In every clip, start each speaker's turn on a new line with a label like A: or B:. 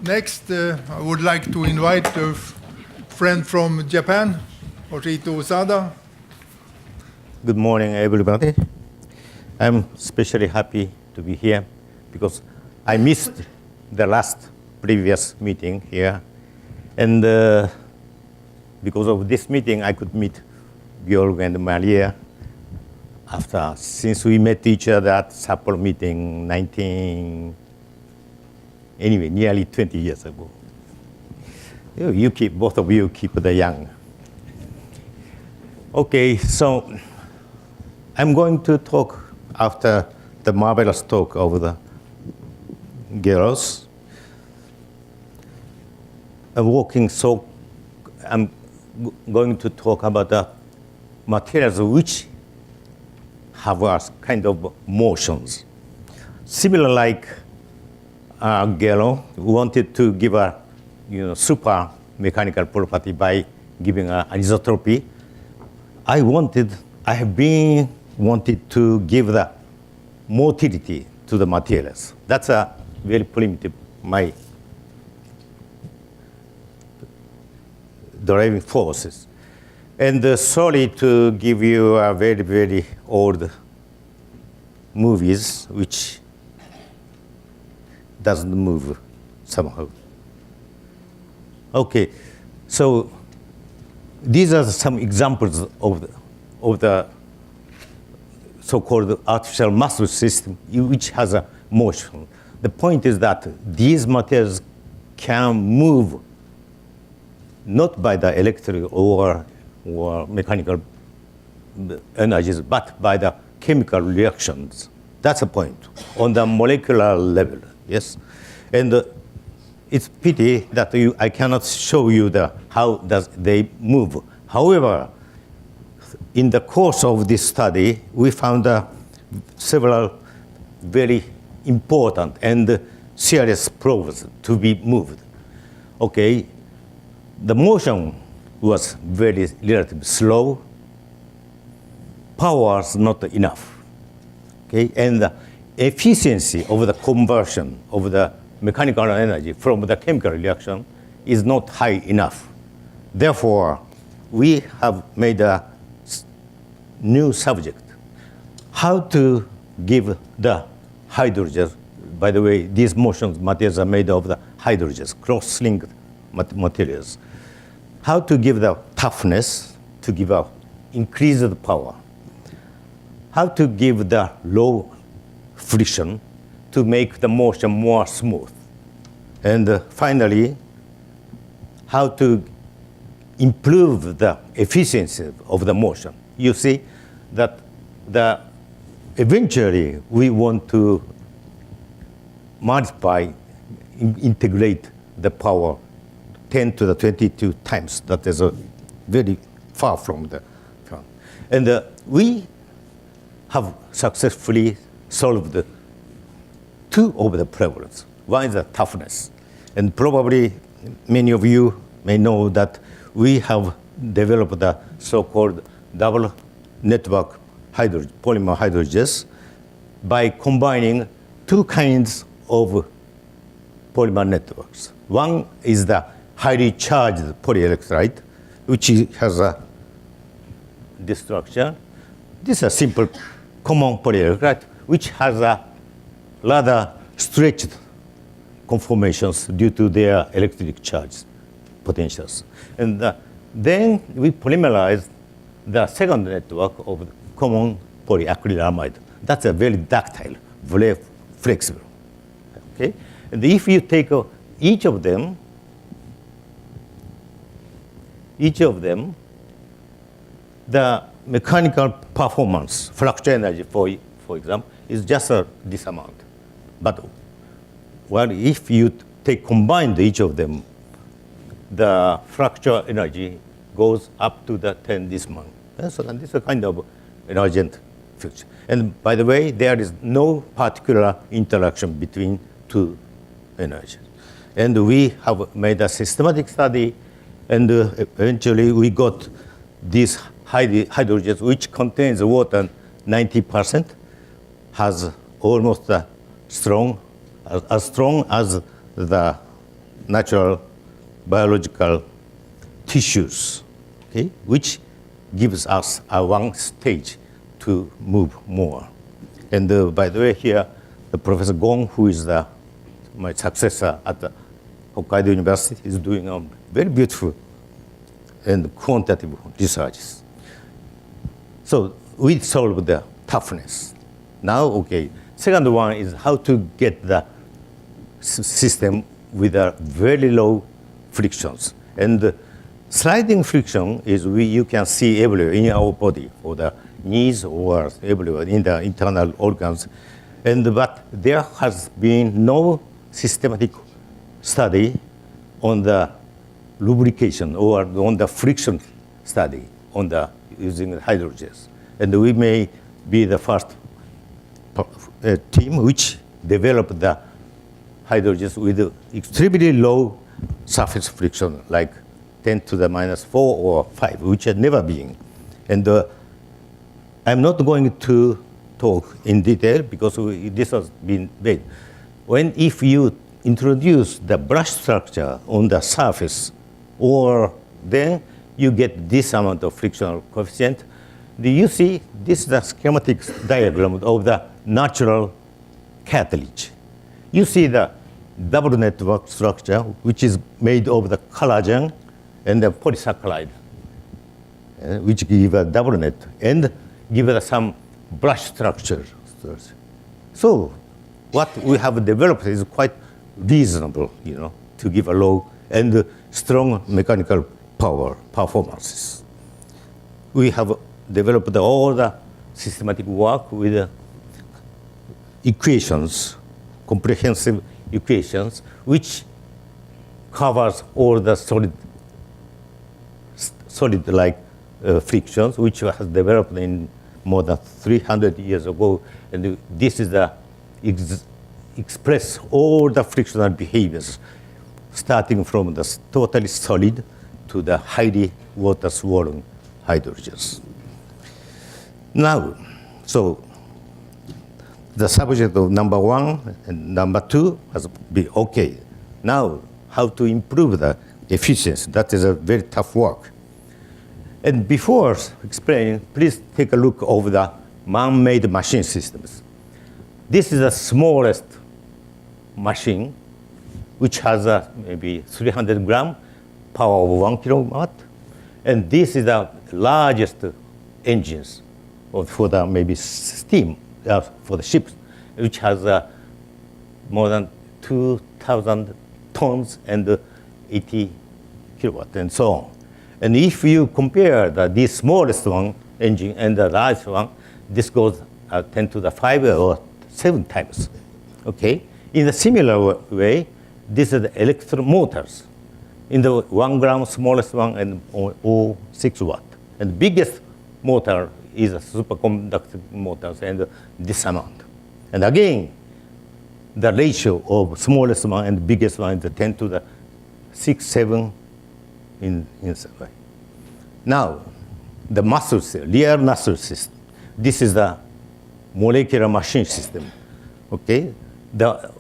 A: Next, I would like to invite a friend from Japan, Yoshihito Osada.
B: Good morning, everybody. I'm especially happy to be here because I missed the previous meeting here. And because of this meeting, I could meet Georg and Maria since we met each other at Sapporo meeting nearly 20 years ago. Both of you keep the young. Okay, so I'm going to talk after the marvelous talk of the girls. I'm going to talk about the materials which have a kind of motions. Similar like Gallo wanted to give a super mechanical property by giving an anisotropy. I have been wanted to give the motility to the materials. That's a very primitive, my driving forces. And sorry to give you a very, very old movies which doesn't move somehow. Okay, so these are some examples of the so-called artificial muscle system which has a motion. The point is that these materials can move not by the electric or mechanical energies, but by the chemical reactions. That's the point, on the molecular level, yes? And it's pity that I cannot show you how they move. However, in the course of this study, we found several very important and serious probes to be moved. Okay, the motion was very relatively slow. Power was not enough. Okay, and the efficiency of the conversion of the mechanical energy from the chemical reaction is not high enough. Therefore, we have made a new subject. How to give the hydrogens. By the way, these motions materials are made of the hydrogens, cross-linked materials. How to give the toughness to give out increased power. How to give the low friction to make the motion more smooth. And finally, how to improve the efficiency of the motion. You see that eventually we want to multiply, integrate the power 10 to the 22 times. That is very far from the front. And we have successfully solved two of the problems. One is the toughness. And probably many of you may know that we have developed the so-called double network polymer hydrogens by combining two kinds of polymer networks. One is the highly charged polyelectrolyte, which has this structure. This is a simple common polyelectrolyte, which has a rather stretched conformations due to their electric charge potentials. And then we polymerized the second network of the common polyacrylamide. That's a very ductile, very flexible. Okay? And if you take each of them, the mechanical performance, fracture energy, for example, is just this amount. But if you combine each of them, the fracture energy goes up to the 10 this month. So this is a kind of emergent future. And by the way, there is no particular interaction between two energies. And we have made a systematic study, and eventually we got these hydrogens, which contains water 90%, has almost as strong as the natural biological tissues, okay, which gives us a one stage to move more. And by the way, here, the Professor Gong, who is my successor at the Hokkaido University, is doing very beautiful and quantitative researches. So we solved the toughness. Now, okay, second one is how to get the system with a very low frictions. And the sliding friction is you can see everywhere in our body, for the knees or everywhere in the internal organs. But there has been no systematic study on the lubrication or on the friction study on the using the hydrogels. And we may be the first team which developed the hydrogels with extremely low surface friction, like 10 to the minus 4 or 5, which had never been. And I'm not going to talk in detail because this has been made. If you introduce the brush structure on the surface, or then you get this amount of frictional coefficient. You see, this is the schematic diagram of the natural cartilage. You see the double network structure, which is made of the collagen and the polysaccharide, which give a double net and give us some brush structure. So what we have developed is quite reasonable, to give a low and strong mechanical performances. We have developed all the systematic work with equations, comprehensive equations, which covers all the solid-like frictions, which was developed in more than 300 years ago. And this is the express all the frictional behaviors, starting from the totally solid to the highly water-swollen hydrogels. Now, so the subject of number 1 and number 2 has been okay. Now, how to improve the efficiency? That is a very tough work. And before explaining, please take a look over the man-made machine systems. This is the smallest machine, which has maybe 300 gram, power of 1 kilowatt. And this is the largest engines for the maybe steam for the ships, which has more than 2,000 tons and 80 kilowatt and so on. And if you compare this smallest one engine and the largest one, this goes 10 to the 5 or 7 times. Okay. In a similar way, this is the electric motors. In the 1 gram smallest one and 6 watt. And the biggest motor is a superconducting motors and this amount. And again, the ratio of smallest one and biggest one is 10 to the 6, 7 in way. Now, the muscle system, real muscle system. This is the molecular machine system. Okay, the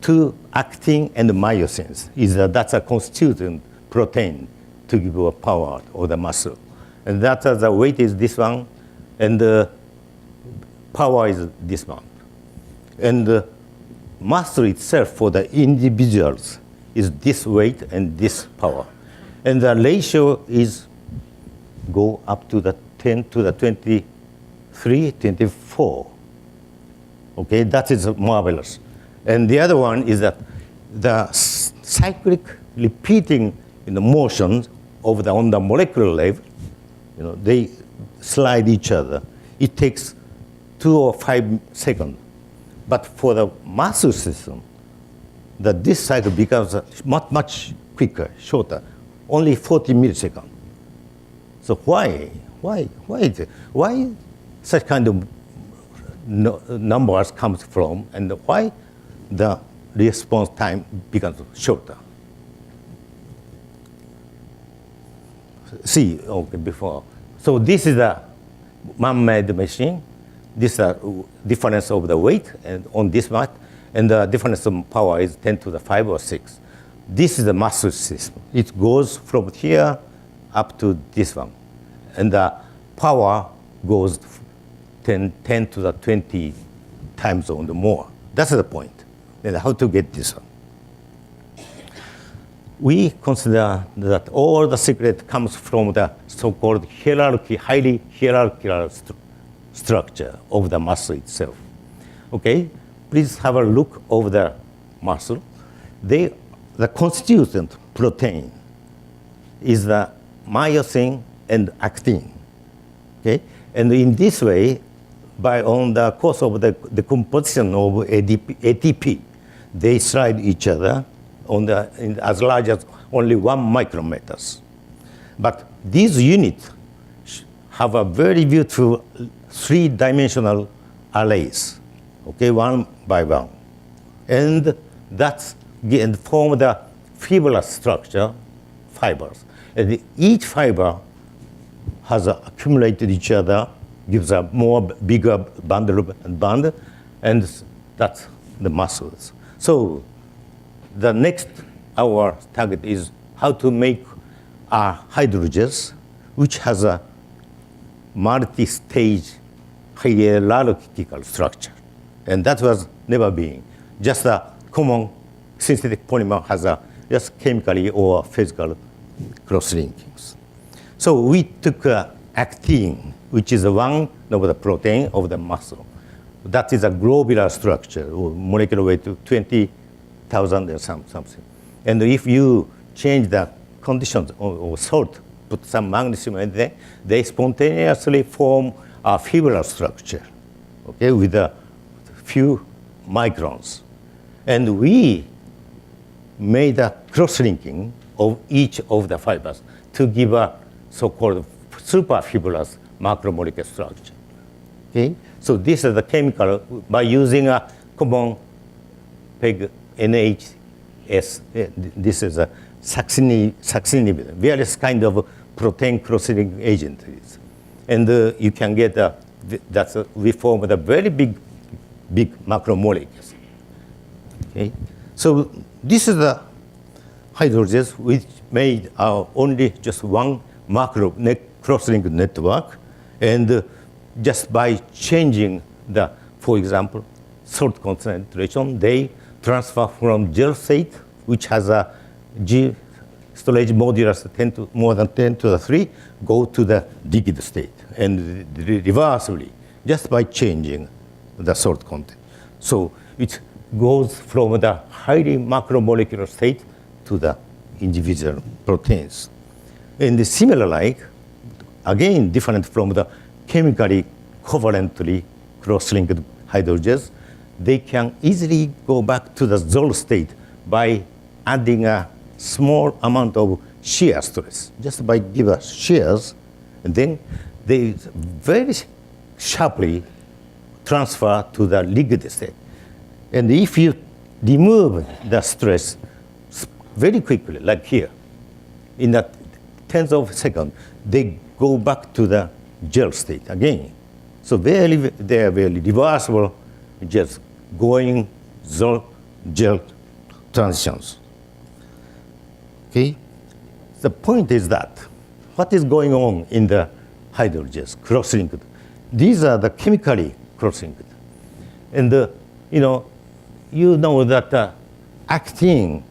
B: two actin and myosins that's a constituent protein to give a power or the muscle, and that the weight is this one, and the power is this one, and the muscle itself for the individuals is this weight and this power, and the ratio is go up to the 10 to the 23, 24. Okay, that is marvelous. And the other one is that the cyclic repeating in the motions on the molecular level, they slide each other. It takes 2 or 5 seconds. But for the muscle system, this cycle becomes much, much quicker, shorter, only 40 milliseconds. So why is it? Why such kind of numbers comes from, and why the response time becomes shorter? See, okay, before. So this is a man-made machine. This is a difference of the weight and on this one. and the difference of power is 10 to the 5 or 6. This is the muscle system. It goes from here up to this one. And the power goes 10 to the 20 times or more. That's the point. And how to get this one? We consider that all the secret comes from the so-called hierarchy, highly hierarchical structure of the muscle itself. Okay, please have a look over the muscle. The constituent protein is the myosin and actin. Okay, and in this way, on the course of the composition of ATP, they slide each other as large as only 1 micrometers. But these units have a very beautiful 3-dimensional arrays, okay, 1 by 1. And that's form the fibrous structure, fibers. And each fiber has accumulated each other, gives a bigger bundle, and that's the muscles. So the next, our target is how to make hydrogels, which has a multi-stage hierarchical structure. And that was never been. Just a common synthetic polymer has just chemically or physical cross-linkings. So we took actin, which is one of the protein of the muscle. That is a globular structure, or molecular weight to 20,000 or something. And if you change the conditions or salt, put some magnesium in there, they spontaneously form a fibrous structure, okay, with a few microns. And we made a cross-linking of each of the fibers to give a so-called superfibrous macromolecular structure. Okay? So this is the chemical by using a common PEG NHS. This is a succinib, various kind of protein cross-linking agent. And you can get we form a very big macromolecules. Okay? So this is the hydrogels which made only just one macro cross-link network, and just by changing for example, salt concentration, they transfer from gel state, which has a G storage modulus more than 10 to the 3, go to the liquid state, and reversely, just by changing the salt content. So it goes from the highly macromolecular state to the individual proteins. And similar again, different from the chemically covalently cross-linked hydrogels, they can easily go back to the Zoll state by adding a small amount of shear stress. Just by giving shears, and then they very sharply transfer to the liquid state. And if you remove the stress very quickly, like here, in the tenth of a second, they go back to the gel state again. So they are very reversible, just going gel transitions. Okay? The point is that what is going on in the hydrogels cross-linked? These are the chemically cross-linked. And you know that actin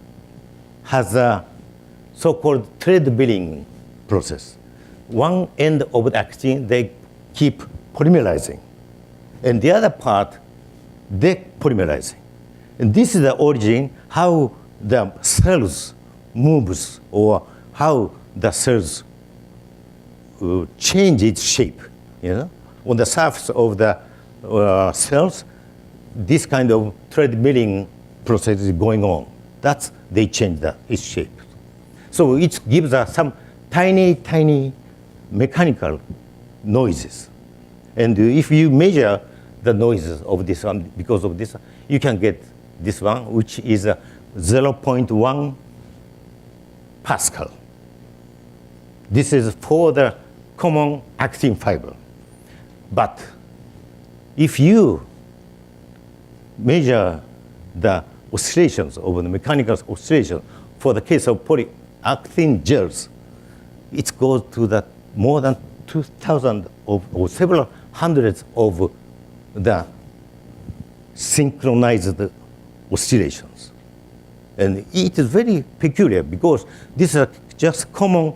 B: has a so-called thread billing process. One end of the actin, they keep polymerizing. And the other part, depolymerizing. And this is the origin, how the cells moves, or how the cells change its shape. On the surface of the cells, this kind of thread milling process is going on. They change its shape. So it gives us some tiny mechanical noises. And if you measure the noises of this one, because of this, you can get this one, which is 0.1 Pascal. This is for the common actin fiber. But if you measure the oscillations of the mechanical oscillation. For the case of polyactin gels, it goes to the more than 2,000 or several hundreds of the synchronized oscillations. And it is very peculiar because these are just common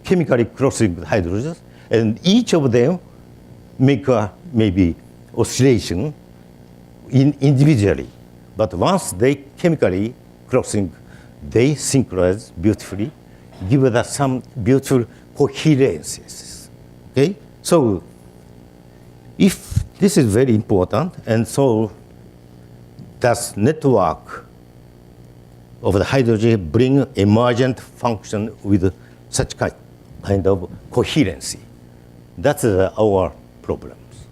B: chemically crossing hydrogens, and each of them make a maybe oscillation individually. But once they chemically crossing, they synchronize beautifully, give us some beautiful coherences. Okay? So if this is very important, and so does network of the hydrogen bring emergent function with such kind of coherency. That's our problems.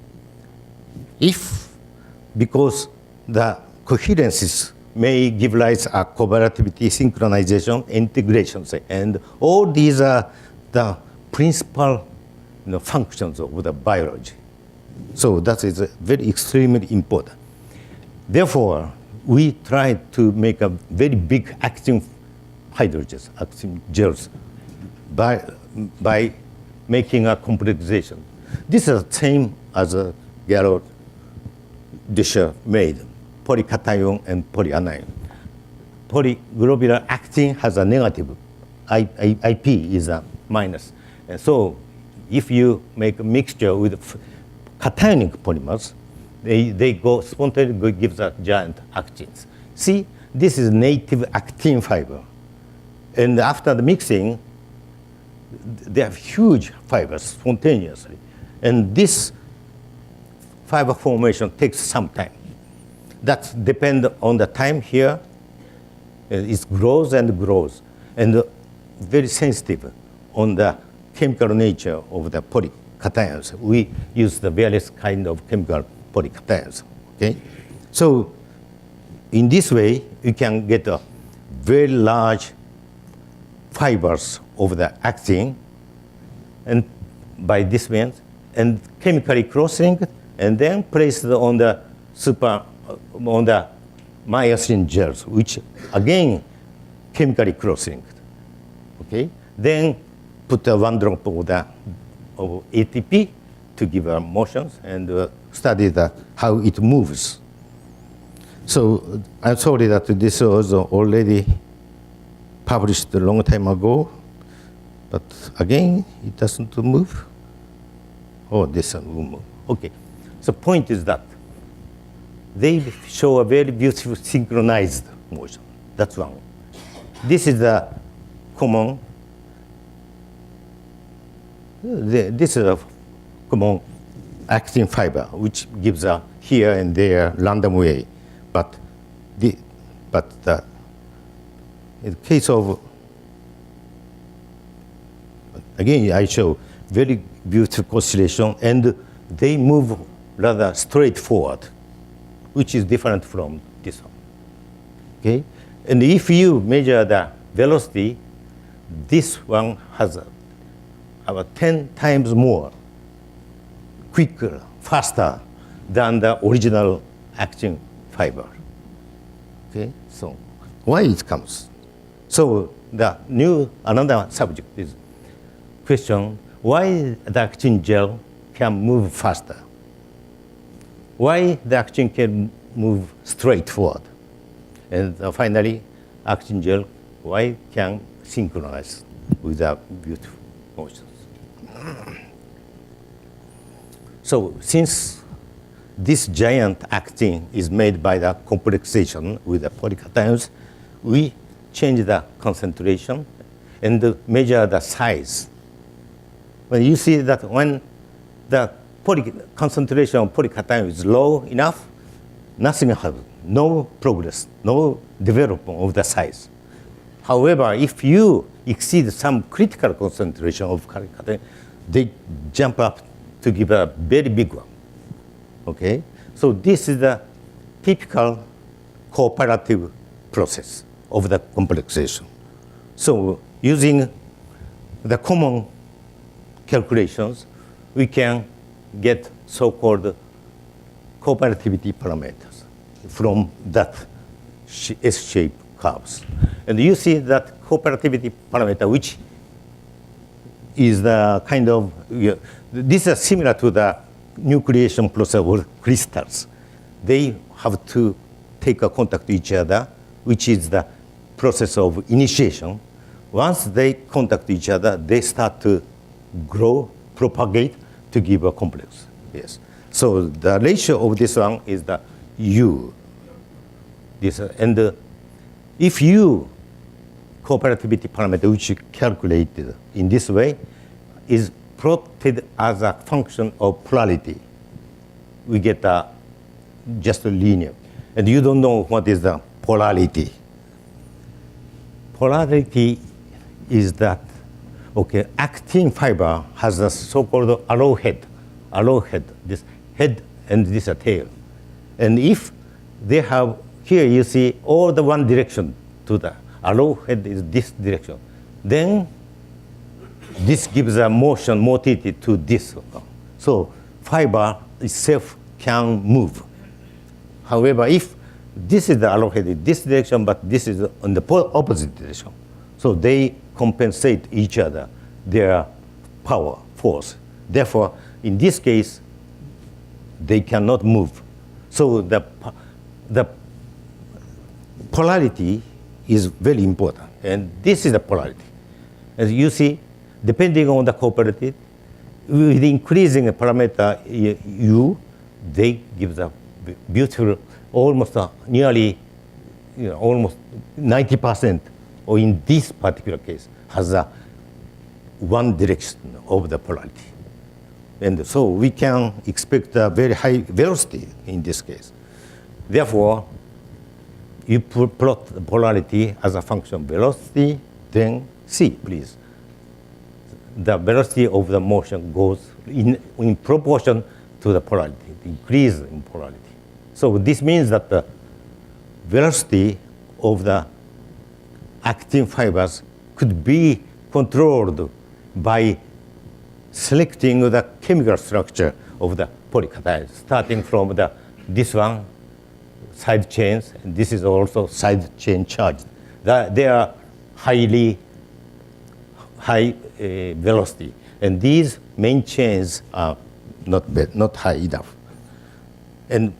B: If, because the coherences may give rise a cooperativity, synchronization, integrations, and all these are the principal functions of the biology. So that is very extremely important. Therefore, we try to make a very big acting hydrogens, acting gels, by making a complexation. This is the same as Gerald Disher made, polycation and polyanion. Polyglobular actin has a negative, IP is a minus. And so if you make a mixture with cationic polymers, they go spontaneously gives a giant actins. See, this is native actin fiber. And after the mixing, they have huge fibers spontaneously. And this fiber formation takes some time. That depends on the time here. It grows and grows. And very sensitive on the chemical nature of the polycations. We use the various kind of chemical polycations. Okay? So in this way, you can get a very large fibers of the actin, and by this means, and chemically cross-linked, and then placed on the myosin gels, which again chemically cross-linked. Okay, then put one drop of ATP to give motions and study how it moves. So I'm sorry that this was already published a long time ago, but again, it doesn't move. Oh, this one will move. Okay, so point is that they show a very beautiful synchronized motion. That's one. This is the common, this is a common actin fiber, which gives a here and there random way. But in the case of, again, I show very beautiful oscillation, and they move rather straightforward, which is different from this one. Okay? And if you measure the velocity, this one has about 10 times more quicker, faster than the original actin fiber. Okay? So why it comes? So another subject is question, why the actin gel can move faster? Why the actin can move straight forward? And finally, actin gel, why can synchronize with the beautiful motions? So since this giant actin is made by the complexation with the polycations, we change the concentration and measure the size. Well, you see that when the concentration of polycation is low enough, nothing happens, no progress, no development of the size. However, if you exceed some critical concentration of polycation, they jump up to give a very big one. Okay? So this is the typical cooperative process of the complexation. So using the common calculations, we can get so-called cooperativity parameters from that S-shaped curves. And you see that cooperativity parameter, which is the kind of, this is similar to the nucleation process of crystals. They have to take a contact to each other, which is the process of initiation. Once they contact each other, they start to grow, propagate to give a complex. Yes. So the ratio of this one is the U. This, and if U cooperativity parameter, which you calculated in this way, is plotted as a function of polarity, we get just a linear. And you don't know what is the polarity. Polarity is that, okay, actin fiber has a so-called arrowhead, this head and this a tail. And if they have, here you see all the one direction to the arrowhead is this direction, then this gives a motion, motility to this. So fiber itself can move. However, if this is the arrowhead in this direction, but this is on the opposite direction, so they compensate each other, their power, force. Therefore, in this case, they cannot move. So the polarity is very important. And this is the polarity. As you see, depending on the cooperative, with increasing parameter U, they give the beautiful, almost nearly, almost 90%, or in this particular case, has a one direction of the polarity. And so we can expect a very high velocity in this case. Therefore, you plot the polarity as a function of velocity, then C, please. The velocity of the motion goes in proportion to the polarity, the increase in polarity. So this means that the velocity of the actin fibers could be controlled by selecting the chemical structure of the polycations, starting from this one, side chains, and this is also side chain charged. They are high velocity, and these main chains are not high enough. And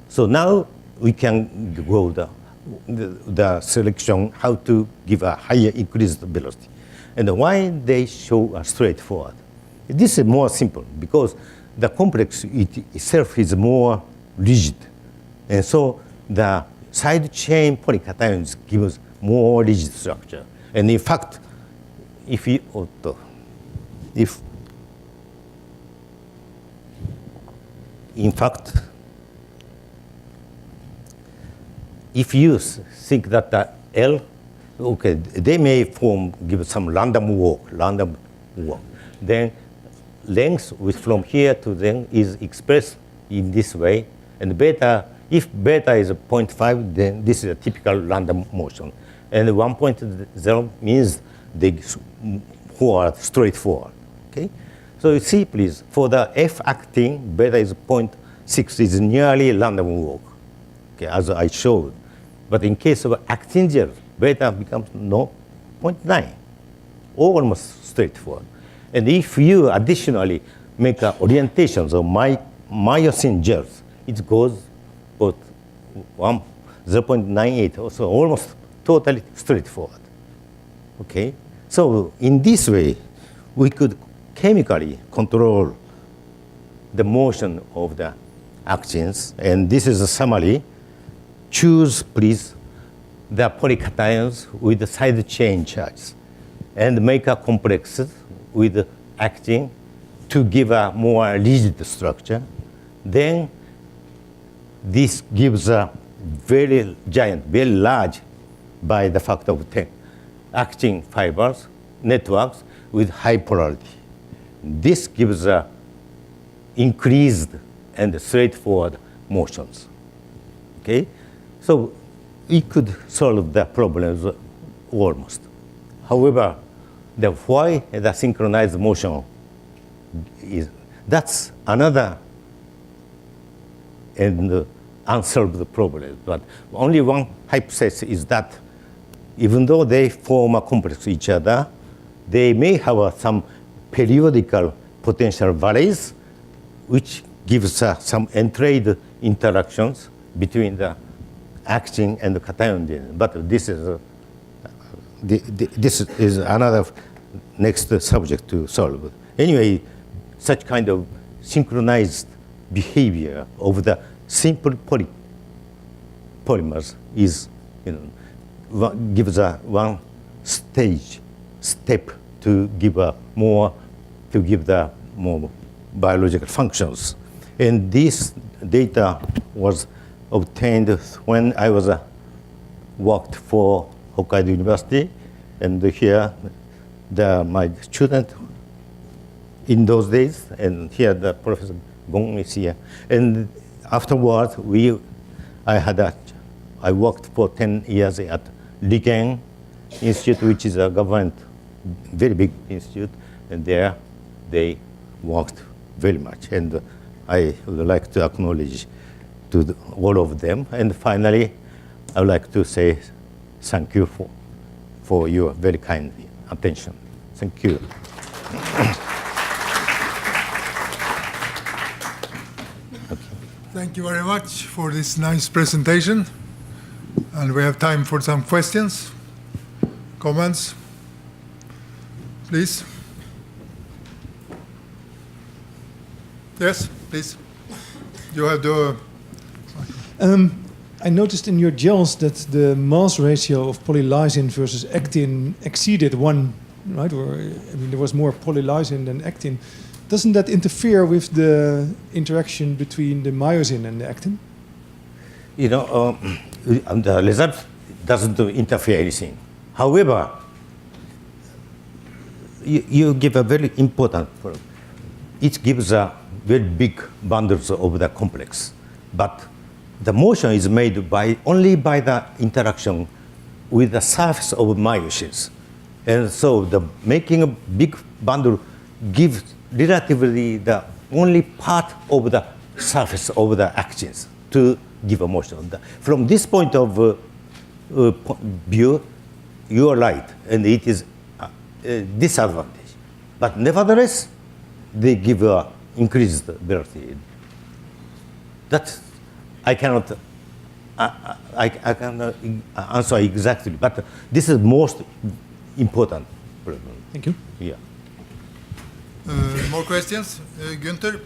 B: so now we can go the selection how to give a higher increased velocity. And why they show a straightforward. This is more simple because the complex itself is more rigid. And so the side chain polycations gives more rigid structure. And in fact, if you think that the L, okay, they may give some random walk. Then length from here to then is expressed in this way. And beta, if beta is 0.5, then this is a typical random motion. And 1.0 means they forward, straightforward. Okay? So you see, please, for the F actin, beta is 0.6, is nearly random walk, okay, as I showed. But in case of actin gel, beta becomes 0.9, almost straightforward. And if you additionally make orientations of myosin gels, it goes about 0.98, also almost totally straightforward. Okay? So in this way, we could chemically control the motion of the actins. And this is a summary. Choose, please, the polycations with the side chain charges and make a complex with actin to give a more rigid structure. Then this gives a very giant, very large, by the factor of 10, actin fibers, networks with high polarity. This gives a increased and straightforward motions. Okay? So we could solve the problems almost. However, why the synchronized motion that's another and unsolved problem. But only one hypothesis is that even though they form a complex to each other, they may have some periodical potential values, which gives some entrade interactions between the actin and the cation. But this is another next subject to solve. Anyway, such kind of synchronized behavior of the simple polymers is, gives a one step to give the more biological functions. And this data was obtained when I was worked for Hokkaido University, and here my student in those days, and here the Professor Gong is here. And afterwards, I worked for 10 years at Riken Institute, which is a government, very big institute, and there they worked very much. And I would like to acknowledge to all of them. And finally, I would like to say thank you for your very kind attention. Thank you.
A: Thank you very much for this nice presentation. And we have time for some questions, comments. Please. Yes, please. You have the...
C: I noticed in your gels that the mass ratio of polylysin versus actin exceeded 1, right? Or, there was more polylysin than actin. Doesn't that interfere with the interaction between the myosin and the actin?
B: The result doesn't interfere anything. However, you give a very important problem. It gives a very big bundles of the complex, but the motion is made only by the interaction with the surface of myosins. And so making a big bundle gives relatively the only part of the surface of the actins to give a motion. From this point of view, you are right, and it is a disadvantage. But nevertheless, they give increased velocity. That I cannot answer exactly, but this is most important problem.
C: Thank you.
B: Yeah.
A: More questions? Günther?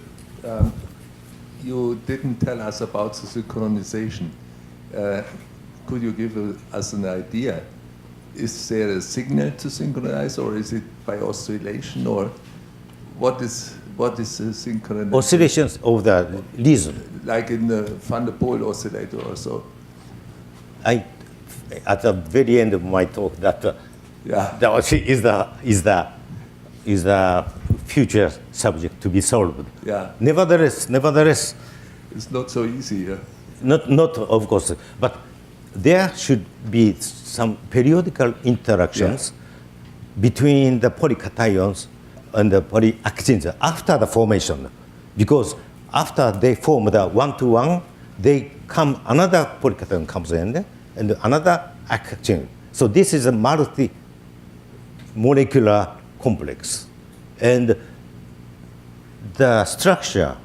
D: You didn't tell us about the synchronization. Could you give us an idea? Is there a signal to synchronize, or is it by oscillation, or what is the synchronization?
B: Oscillations of the reason.
D: Like in the Van der Pol oscillator or so.
B: At the very end of my talk, that is the future subject to be solved.
D: Yeah.
B: Nevertheless,
D: it's not so easy. Yeah?
B: Not of course, but there should be some periodical interactions between the polycations and the polyactins after the formation, because after they form the one-to-one, another polycation comes in and another actin. So this is a multi-molecular complex, and the structure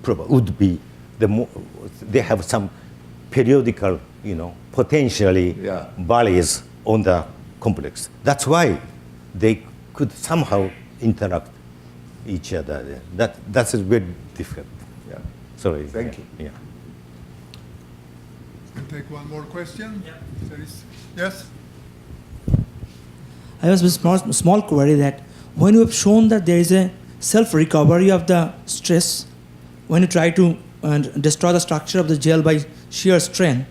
B: would be they have some periodical, potentially values on the complex. That's why they could somehow interact each other. That's very difficult.
D: Yeah.
B: Sorry.
D: Thank you.
B: Yeah.
A: Can take one more question. Yeah. Yes.
E: I have a small query that when you have shown that there is a self-recovery of the stress, when you try to destroy the structure of the gel by shear strain,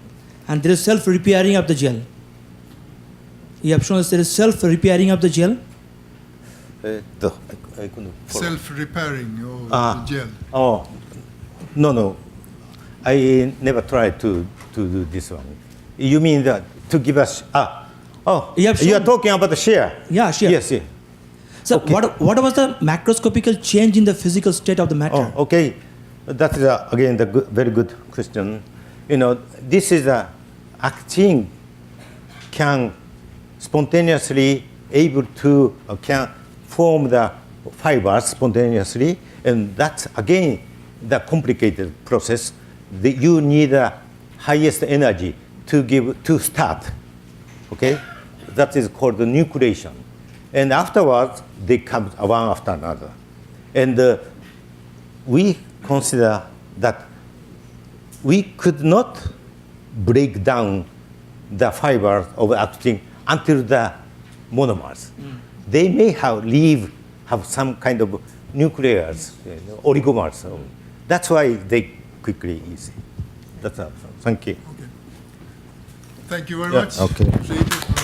E: and there is self-repairing of the gel. You have shown that there is self-repairing of the gel.
B: I couldn't follow.
A: Self-repairing of the gel.
B: Oh, no. I never tried to do this one. You mean that to give us? You are talking about the shear.
E: Yeah, shear.
B: Yes.
E: So
B: Okay.
E: what was the macroscopical change in the physical state of the matter?
B: Oh, okay. That is again very good question. this is a actin can spontaneously able to can form the fibers spontaneously, and that's again the complicated process. You need the highest energy to start. Okay, that is called the nucleation, and afterwards they come one after another, and we consider that we could not break down the fibers of actin until the monomers. They may have some kind of nuclears, oligomers. That's why they quickly easy. That's all. Thank you.
A: Thank you very
B: Yeah,
A: much.
B: okay.
A: See you.